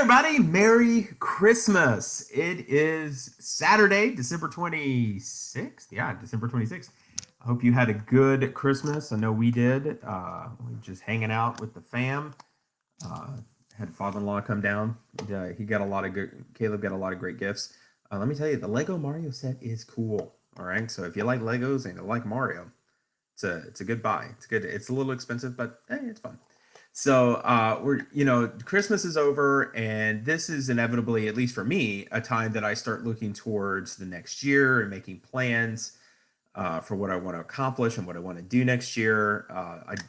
Everybody, Merry Christmas. It is Saturday, December 26th. Yeah, December 26th. I hope you had a good Christmas. I know we did. We were just hanging out with the fam. Uh, Had father-in-law come down. He got a lot of good, Caleb got a lot of great gifts. Let me tell you, the Lego Mario set is cool. All right. So if you like Legos and you like Mario, it's a good buy. It's good. It's a little expensive, but hey, it's fun. So Christmas is over, and this is inevitably, at least for me, a time that I start looking towards the next year and making plans for what I want to accomplish and what I want to do next year.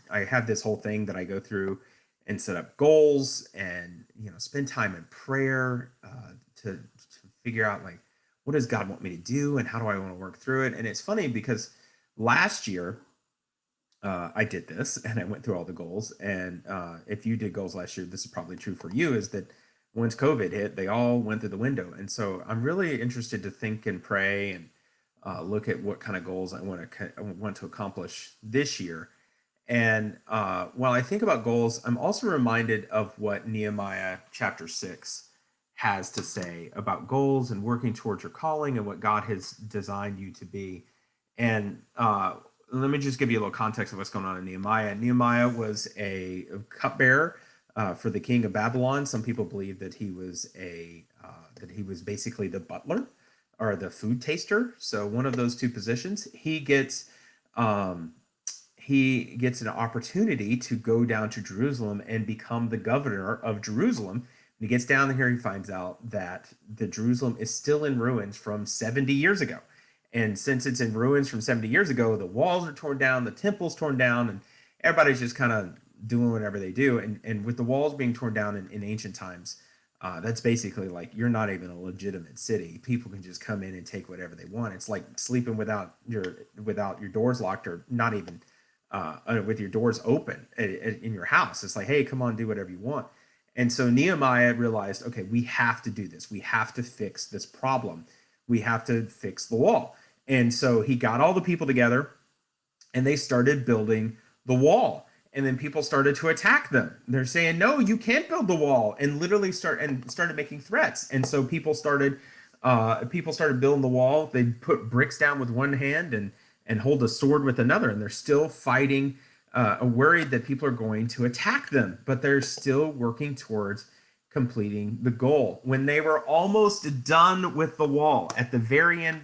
I have this whole thing that I go through and set up goals, and spend time in prayer to figure out, like, what does God want me to do and how do I want to work through it. And it's funny because last year I did this and I went through all the goals. And if you did goals last year, this is probably true for you, is that once COVID hit, they all went through the window. And so I'm really interested to think and pray and look at what kind of goals I want to accomplish this year. And while I think about goals, I'm also reminded of what Nehemiah chapter 6 has to say about goals and working towards your calling and what God has designed you to be. And let me just give you a little context of what's going on in Nehemiah. Nehemiah was a cupbearer for the king of Babylon. Some people believe that he was basically the butler or the food taster. So one of those two positions. He gets an opportunity to go down to Jerusalem and become the governor of Jerusalem. When he gets down here, he finds out that the Jerusalem is still in ruins from 70 years ago. And since it's in ruins from 70 years ago, the walls are torn down, the temple's torn down, and everybody's just kind of doing whatever they do. And with the walls being torn down in ancient times, that's basically like you're not even a legitimate city. People can just come in and take whatever they want. It's like sleeping without your doors locked, or not even with your doors open in your house. It's like, hey, come on, do whatever you want. And so Nehemiah realized, okay, we have to do this. We have to fix this problem. We have to fix the wall. And so he got all the people together and they started building the wall. And then people started to attack them. They're saying, no, you can't build the wall, and literally started making threats. And so people started building the wall. They put bricks down with one hand and hold a sword with another. And they're still fighting, worried that people are going to attack them, but they're still working towards completing the goal. When they were almost done with the wall, at the very end,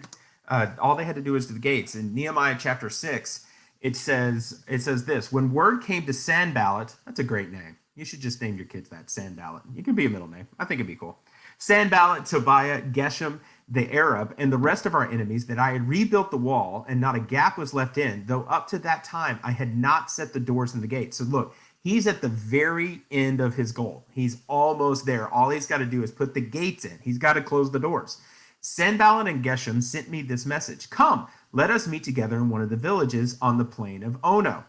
all they had to do was to the gates. In Nehemiah chapter 6, it says this: when word came to Sanballat, that's a great name. You should just name your kids that, Sanballat. You can be a middle name. I think it'd be cool. Sanballat, Tobiah, Geshem, the Arab, and the rest of our enemies, that I had rebuilt the wall, and not a gap was left in, though up to that time I had not set the doors and the gates. So look, he's at the very end of his goal. He's almost there. All he's got to do is put the gates in. He's got to close the doors. Sanballat and Geshem sent me this message: come, let us meet together in one of the villages on the plain of Ono.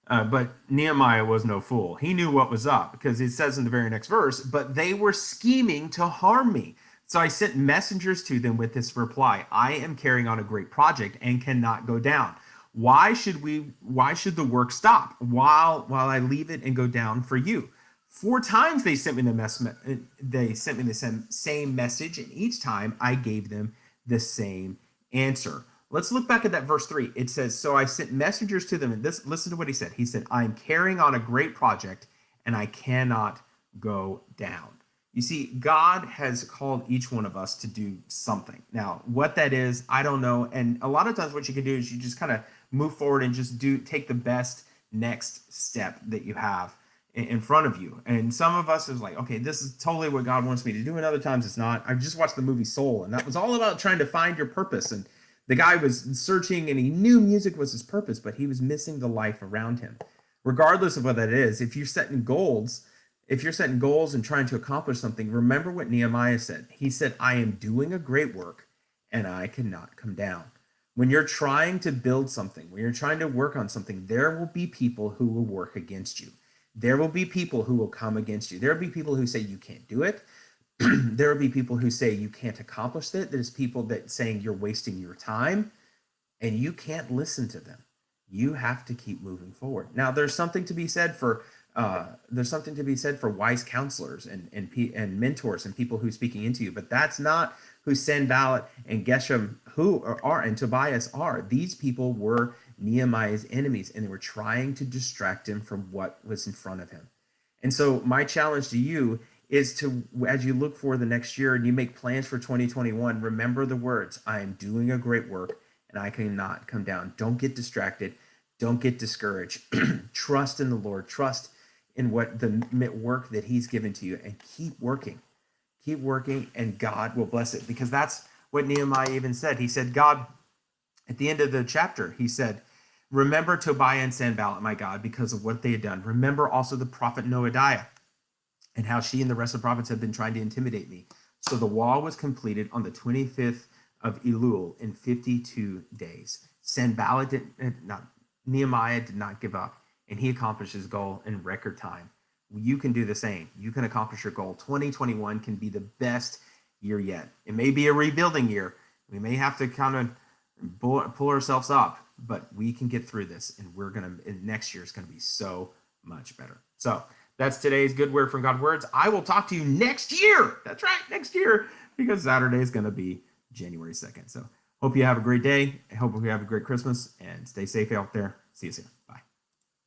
But Nehemiah was no fool. He knew what was up, because it says in the very next verse, but they were scheming to harm me. So I sent messengers to them with this reply: I am carrying on a great project and cannot go down. Why should the work stop while I leave it and go down for you? 4 times they sent me the same message, and each time I gave them the same answer. Let's look back at that verse 3. It says, so I sent messengers to them, and listen to what he said. He said, I'm carrying on a great project and I cannot go down. You see, God has called each one of us to do something. Now, what that is, I don't know. And a lot of times what you can do is you just kind of move forward and just take the best next step that you have in front of you. And some of us is like, okay, this is totally what God wants me to do. And other times it's not. I just watched the movie Soul, and that was all about trying to find your purpose. And the guy was searching, and he knew music was his purpose, but he was missing the life around him. Regardless of what that is, if you're setting goals and trying to accomplish something, remember what Nehemiah said. He said, I am doing a great work and I cannot come down. When you're trying to build something, when you're trying to work on something, there will be people who will work against you. There will be people who will come against you. There will be people who say you can't do it. There will be people who say you can't accomplish it. There's people that saying you're wasting your time, and you can't listen to them. You have to keep moving forward. Now, there's something to be said for There's something to be said for wise counselors and mentors and people who are speaking into you, but that's not who Sanballat and Geshem and Tobias are. These people were Nehemiah's enemies, and they were trying to distract him from what was in front of him. And so my challenge to you is to, as you look for the next year and you make plans for 2021, remember the words, I am doing a great work and I cannot come down. Don't get distracted. Don't get discouraged. Trust in the Lord. Trust in what the work that he's given to you, and keep working. Keep working, and God will bless it, because that's what Nehemiah even said. He said, God, at the end of the chapter, he said, remember Tobiah and Sanballat, my God, because of what they had done. Remember also the prophet Noadiah, and how she and the rest of the prophets had been trying to intimidate me. So the wall was completed on the 25th of Elul in 52 days. Nehemiah did not give up, and he accomplished his goal in record time. You can do the same. You can accomplish your goal. 2021 can be the best year yet. It may be a rebuilding year. We may have to kind of pull ourselves up, but we can get through this, and next year is going to be so much better. So that's today's Good Word from God Words. I will talk to you next year. That's right, next year, because Saturday is going to be January 2nd. So hope you have a great day. I hope you have a great Christmas, and stay safe out there. See you soon.